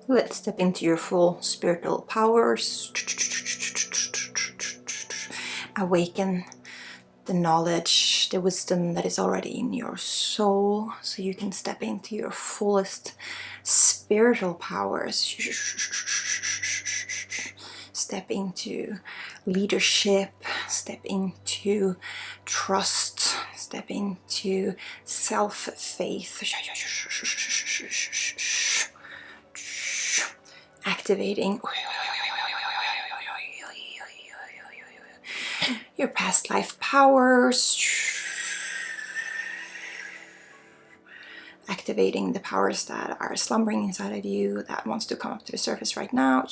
Let's step into your full spiritual powers. Awaken the knowledge, the wisdom that is already in your soul, so you can step into your fullest spiritual powers. Step into leadership, step into trust, step into self-faith. Activating your past life powers, activating the powers that are slumbering inside of you that wants to come up to the surface right now,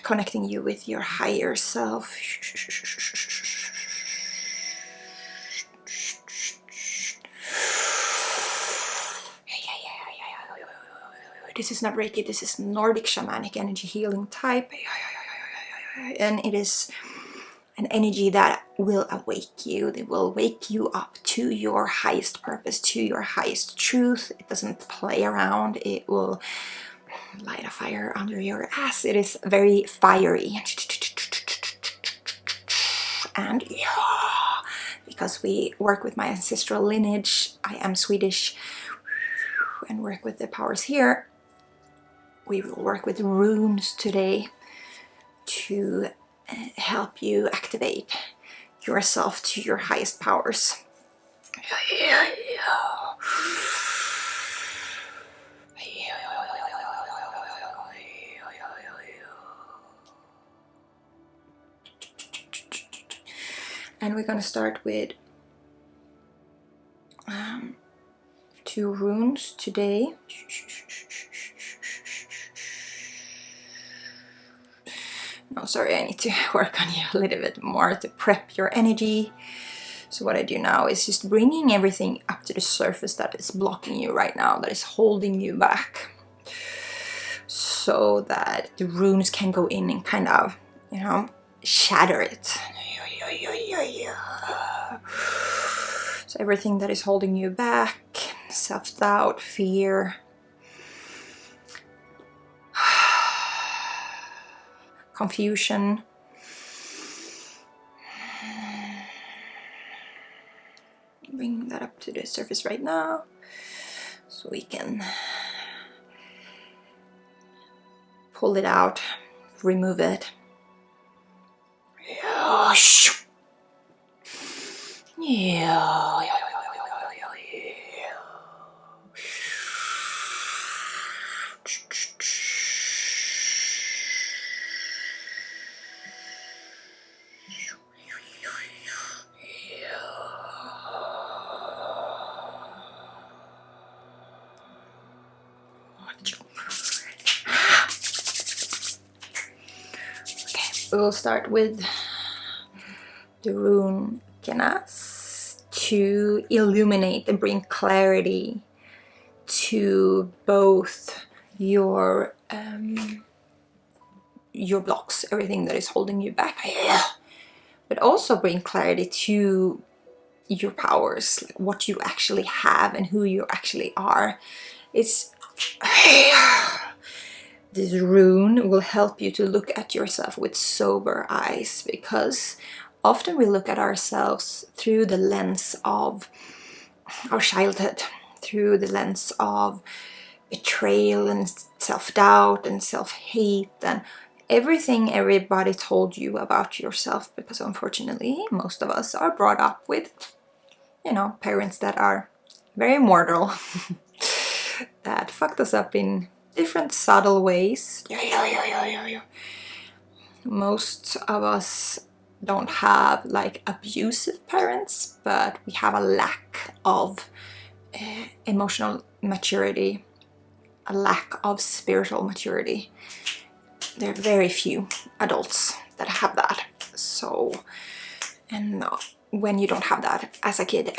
connecting you with your higher self. This is not Reiki, this is Nordic Shamanic Energy Healing type. And it is an energy that will awake you. It will wake you up to your highest purpose, to your highest truth. It doesn't play around. It will light a fire under your ass. It is very fiery. And because we work with my ancestral lineage, I am Swedish, and work with the powers here, we will work with runes today to help you activate yourself to your highest powers. And we're going to start with 2 runes today. No, sorry, I need to work on you a little bit more to prep your energy. So what I do now is just bringing everything up to the surface that is blocking you right now, that is holding you back, so that the runes can go in and kind of, you know, shatter it. So everything that is holding you back, self-doubt, fear, confusion, bring that up to the surface right now so we can pull it out, remove it. We'll start with the rune Kenas to illuminate and bring clarity to both your blocks, everything that is holding you back, but also bring clarity to your powers, like what you actually have and who you actually are. It's this rune will help you to look at yourself with sober eyes, because often we look at ourselves through the lens of our childhood, through the lens of betrayal and self-doubt and self-hate and everything everybody told you about yourself, because unfortunately most of us are brought up with, you know, parents that are very mortal that fucked us up in different subtle ways. Most of us don't have like abusive parents, but we have a lack of emotional maturity, a lack of spiritual maturity. There are very few adults that have that. So, and when you don't have that as a kid,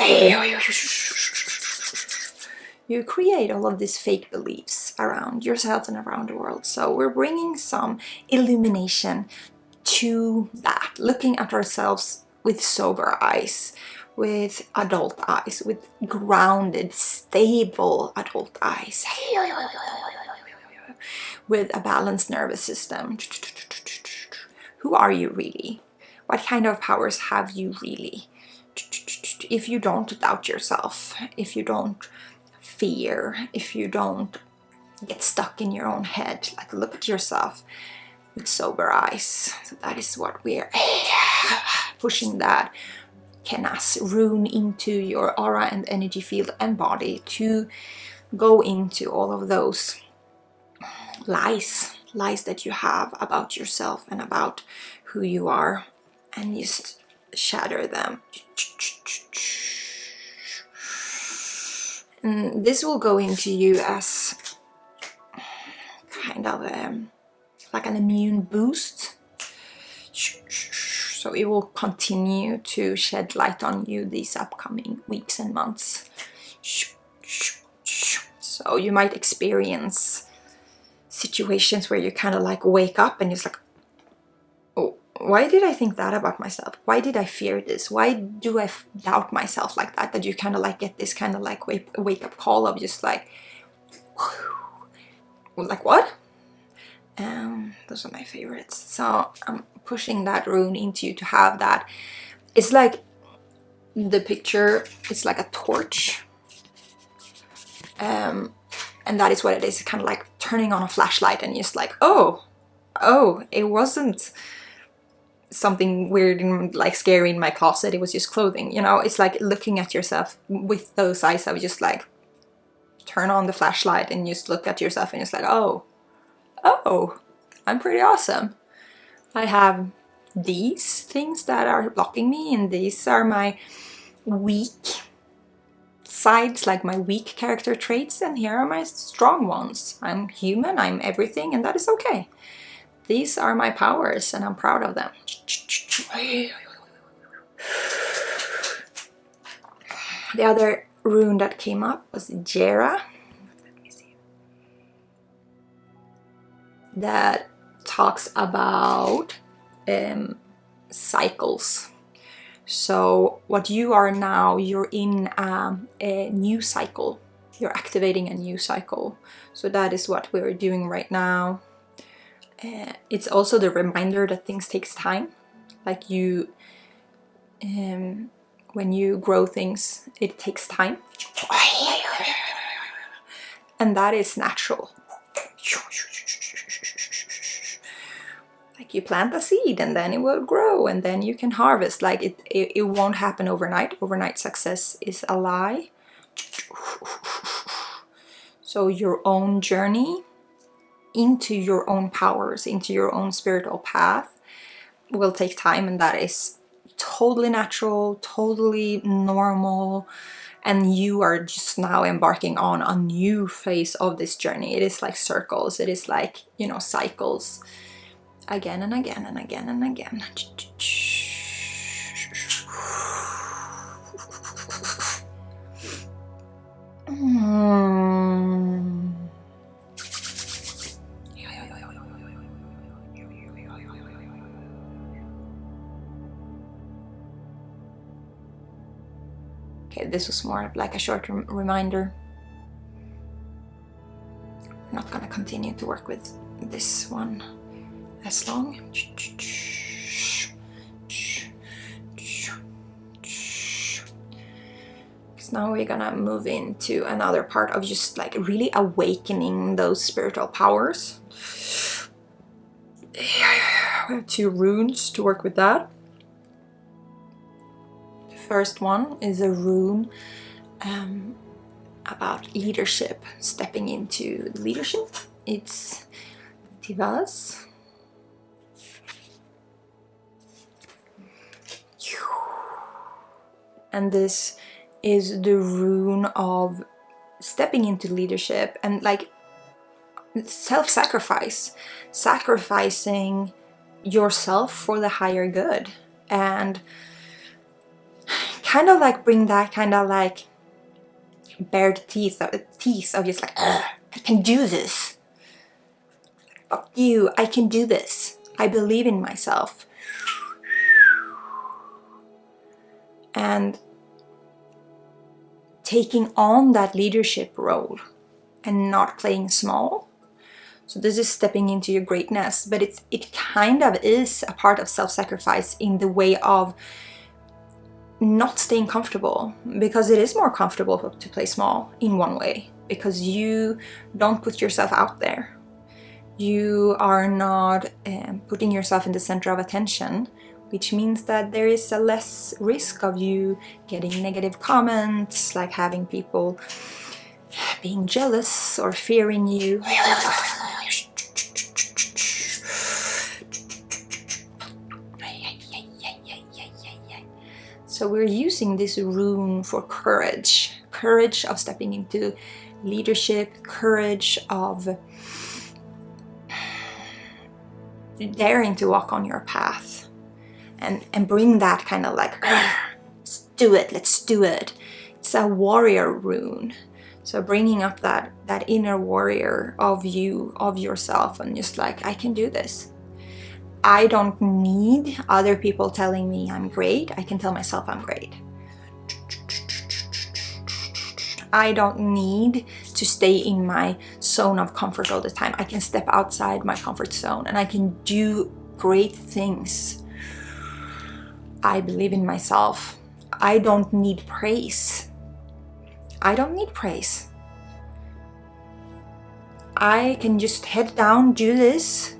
you create all of these fake beliefs around yourself and around the world. So we're bringing some illumination to that, looking at ourselves with sober eyes, with adult eyes, with grounded, stable adult eyes, with a balanced nervous system. Who are you really? What kind of powers have you really? If you don't doubt yourself, if you don't fear, if you don't get stuck in your own head, like look at yourself with sober eyes. So that is what we're pushing, that Kenas rune into your aura and energy field and body, to go into all of those lies that you have about yourself and about who you are, and just shatter them. And this will go into you as kind of like an immune boost. So it will continue to shed light on you these upcoming weeks and months. So you might experience situations where you kind of like wake up and it's like, oh, why did I think that about myself? Why did I fear this? Why do I doubt myself like that? That you kind of like get this kind of like wake up call of just like what? Those are my favorites. So I'm pushing that rune into you to have that. It's like the picture, it's like a torch. And that is what it is. It's kind of like turning on a flashlight and just like, oh, it wasn't something weird and like scary in my closet. It was just clothing, you know? It's like looking at yourself with those eyes of just like, turn on the flashlight and just look at yourself and it's like, oh, I'm pretty awesome. I have these things that are blocking me, and these are my weak sides, like my weak character traits, and here are my strong ones. I'm human, I'm everything, and that is okay. These are my powers and I'm proud of them. The other rune that came up was Jera. Let me see. That talks about cycles. So what you are now, you're in a new cycle. You're activating a new cycle. So that is what we're doing right now. It's also the reminder that things takes time. Like you, when you grow things, it takes time. And that is natural. Like you plant a seed and then it will grow and then you can harvest. Like it won't happen overnight. Overnight success is a lie. So your own journey into your own powers, into your own spiritual path will take time, and that is totally natural, totally normal. And you are just now embarking on a new phase of this journey. It is like circles. It is like, you know, cycles. Again and again and again and again. Okay, this was more like a short reminder. I'm not gonna continue to work with this one as long. Because now we're gonna move into another part of just like really awakening those spiritual powers. We have 2 runes to work with that. The first one is a rune about leadership, stepping into leadership. It's Völvas. And this is the rune of stepping into leadership and like self-sacrifice, sacrificing yourself for the higher good, and kind of like bring that kind of like bared teeth of just like, I can do this. Fuck you, I can do this. I believe in myself. And taking on that leadership role and not playing small. So this is stepping into your greatness, but it kind of is a part of self-sacrifice in the way of not staying comfortable, because it is more comfortable to play small in one way, because you don't put yourself out there. You are not putting yourself in the center of attention, which means that there is a less risk of you getting negative comments, like having people being jealous or fearing you. So we're using this rune for courage. Courage of stepping into leadership, courage of daring to walk on your path, and bring that kind of like, let's do it. It's a warrior rune. So bringing up that inner warrior of you, of yourself, and just like, I can do this. I don't need other people telling me I'm great. I can tell myself I'm great. I don't need to stay in my zone of comfort all the time. I can step outside my comfort zone and I can do great things. I believe in myself. I don't need praise. I don't need praise. I can just head down, do this.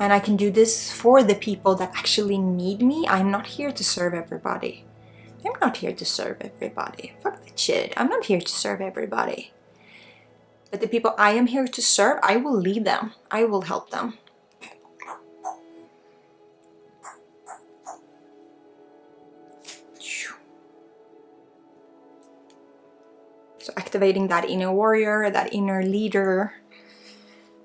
And I can do this for the people that actually need me. I'm not here to serve everybody. I'm not here to serve everybody. Fuck that shit. I'm not here to serve everybody. But the people I am here to serve, I will lead them. I will help them. So activating that inner warrior, that inner leader,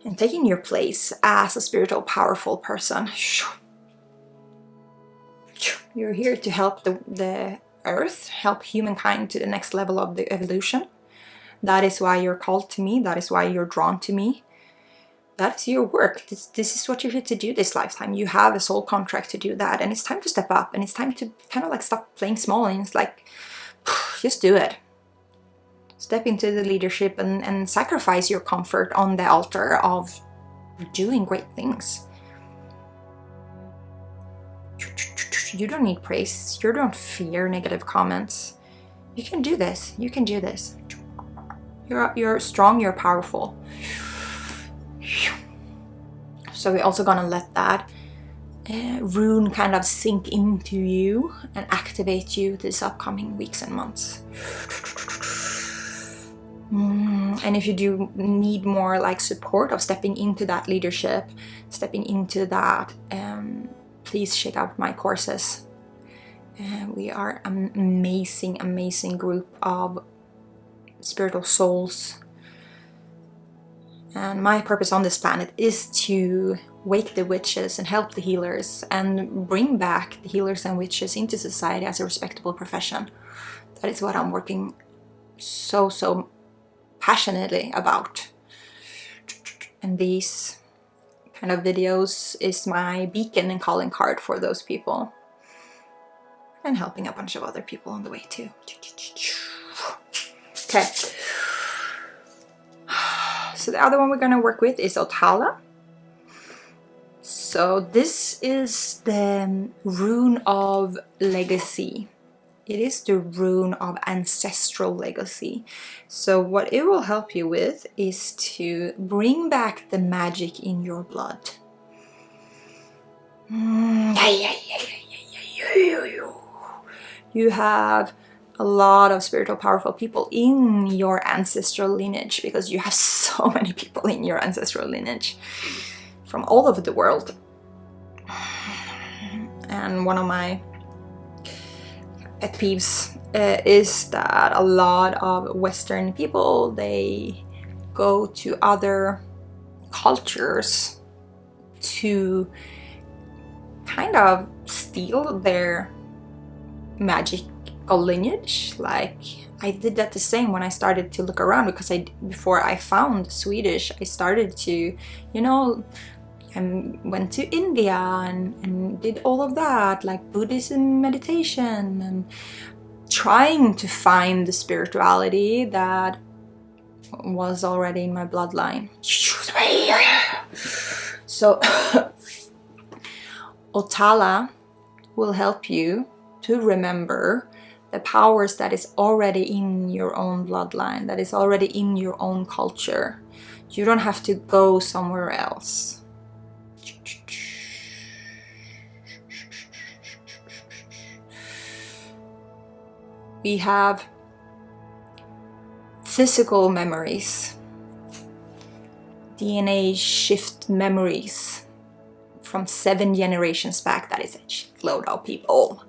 and taking your place as a spiritual, powerful person. You're here to help the earth, help humankind to the next level of the evolution. That is why you're called to me. That is why you're drawn to me. That is your work. This is what you're here to do this lifetime. You have a soul contract to do that. And it's time to step up. And it's time to kind of like stop playing small. And it's like, just do it. Step into the leadership and sacrifice your comfort on the altar of doing great things. You don't need praise. You don't fear negative comments. You can do this. You can do this. You're strong. You're powerful. So we're also gonna let that rune kind of sink into you and activate you this upcoming weeks and months. And if you do need more like support of stepping into that leadership, stepping into that, please check out my courses. We are an amazing group of spiritual souls. And my purpose on this planet is to wake the witches and help the healers and bring back the healers and witches into society as a respectable profession. That is what I'm working so passionately about. And these kind of videos is my beacon and calling card for those people. And helping a bunch of other people on the way too. Okay. So the other one we're going to work with is Othala. So this is the rune of legacy. It is the rune of ancestral legacy. So what it will help you with is to bring back the magic in your blood. You have a lot of spiritual powerful people in your ancestral lineage, because you have so many people in your ancestral lineage from all over the world. And one of my pet peeves is that a lot of Western people, they go to other cultures to kind of steal their magical lineage. Like, I did that the same when I started to look around, because before I found Swedish, I started to, and went to India and did all of that, like Buddhism meditation, and trying to find the spirituality that was already in my bloodline. So Otala will help you to remember the powers that is already in your own bloodline, that is already in your own culture. You don't have to go somewhere else. We have physical memories, DNA shift memories from 7 generations back. That is a shitload of people.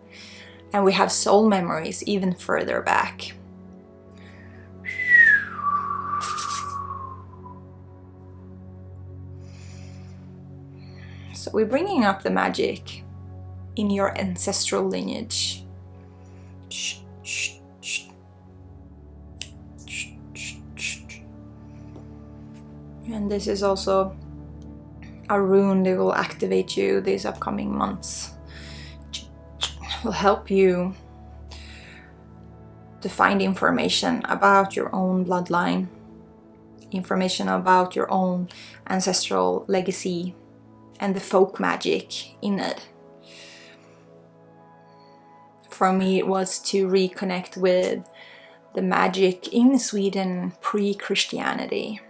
And we have soul memories even further back. So we're bringing up the magic in your ancestral lineage. And this is also a rune that will activate you these upcoming months. Will help you to find information about your own bloodline, information about your own ancestral legacy and the folk magic in it. For me, it was to reconnect with the magic in Sweden pre-Christianity.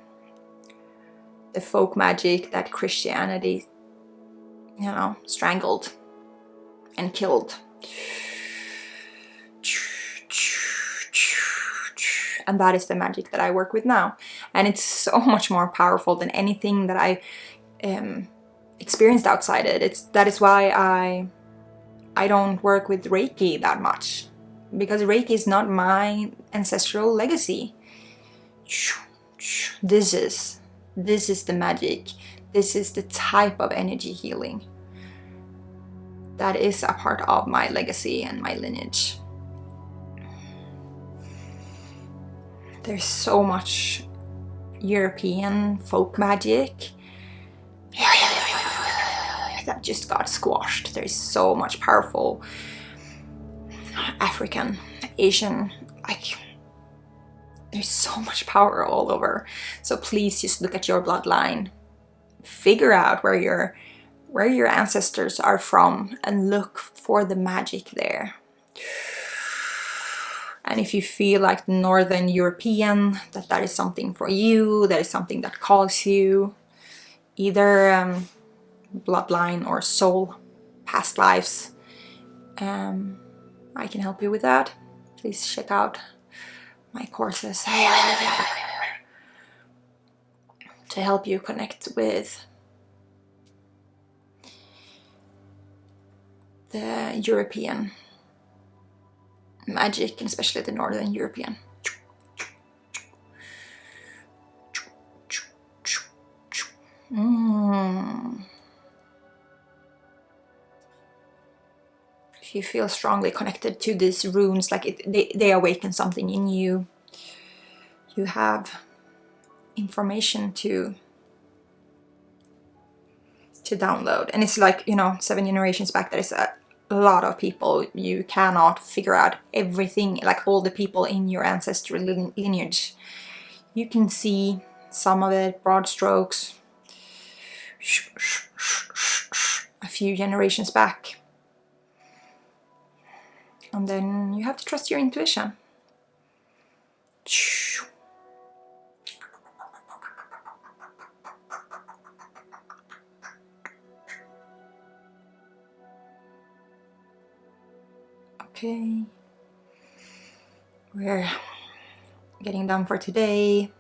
The folk magic that Christianity, strangled and killed. And that is the magic that I work with now. And it's so much more powerful than anything that I experienced outside it. That is why I don't work with Reiki that much. Because Reiki is not my ancestral legacy. This is the magic. This is the type of energy healing that is a part of my legacy and my lineage. There's so much European folk magic that just got squashed. There's so much powerful African, Asian, there's so much power all over. So please just look at your bloodline, figure out where your ancestors are from, and look for the magic there. And if you feel like Northern European, that is something for you, that is something that calls you, either bloodline or soul, past lives, I can help you with that. Please check out my courses to help you connect with the European magic, and especially the Northern European. If you feel strongly connected to these runes, like they awaken something in you, you have information to download. And it's like, 7 generations back, there is a lot of people. You cannot figure out everything, like all the people in your ancestral lineage. You can see some of it, broad strokes, a few generations back. And then you have to trust your intuition. Okay, we're getting done for today.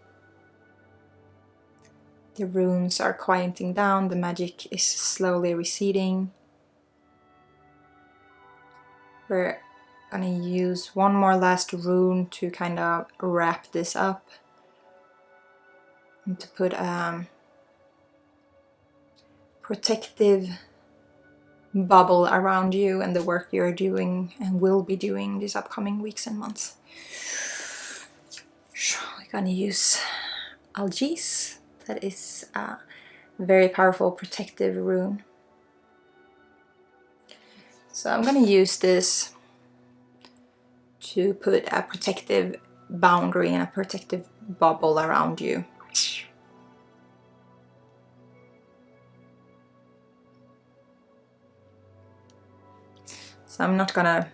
The runes are quieting down, the magic is slowly receding. We're gonna use one more last rune to kind of wrap this up and to put a protective bubble around you and the work you're doing and will be doing these upcoming weeks and months. We're gonna use Algis. That is a very powerful protective rune. So I'm gonna use this to put a protective boundary and a protective bubble around you. So I'm not gonna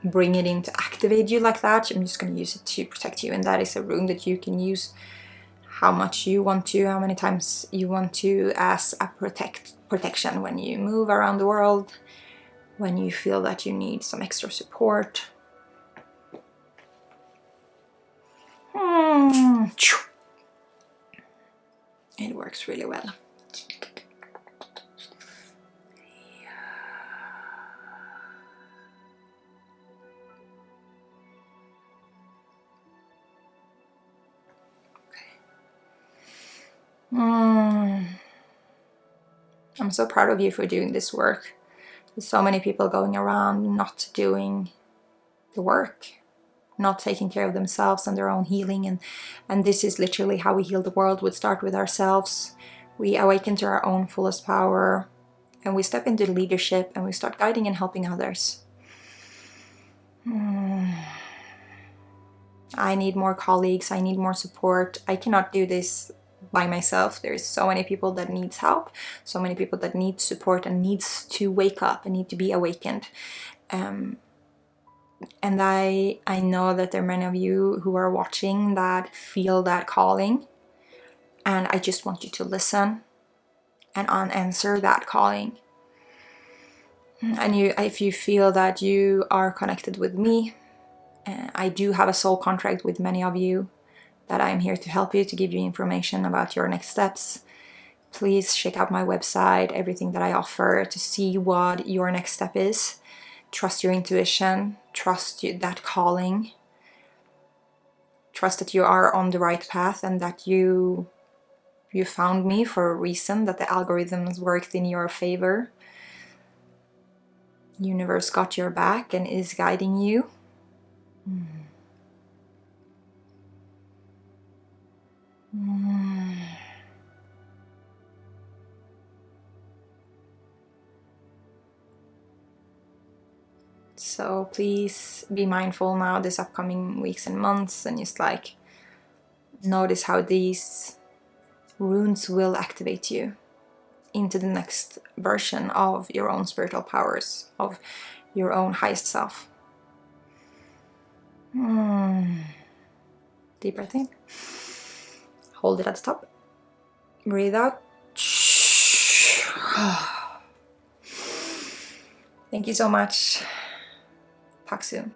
bring it in to activate you like that. I'm just gonna use it to protect you, and that is a rune that you can use how much you want to, how many times you want to, as a protection when you move around the world, when you feel that you need some extra support. It works really well. I'm so proud of you for doing this work. There's so many people going around not doing the work, not taking care of themselves and their own healing, and this is literally how we heal the world. We start with ourselves, we awaken to our own fullest power, and we step into leadership and we start guiding and helping others. I need more colleagues, I need more support. I cannot do this by myself. There's so many people that needs help, so many people that need support and needs to wake up and need to be awakened. And I know that there are many of you who are watching that feel that calling, and I just want you to listen and unanswer that calling. And if you feel that you are connected with me, I do have a soul contract with many of you, that I'm here to help you, to give you information about your next steps. Please check out my website, everything that I offer, to see what your next step is. Trust your intuition, trust that calling, trust that you are on the right path, and that you found me for a reason, that the algorithms worked in your favor. Universe got your back and is guiding you. So please be mindful now this upcoming weeks and months, and just like notice how these runes will activate you into the next version of your own spiritual powers, of your own highest self. Deep breath in. Hold it at the top. Breathe out. Thank you so much. Talk soon.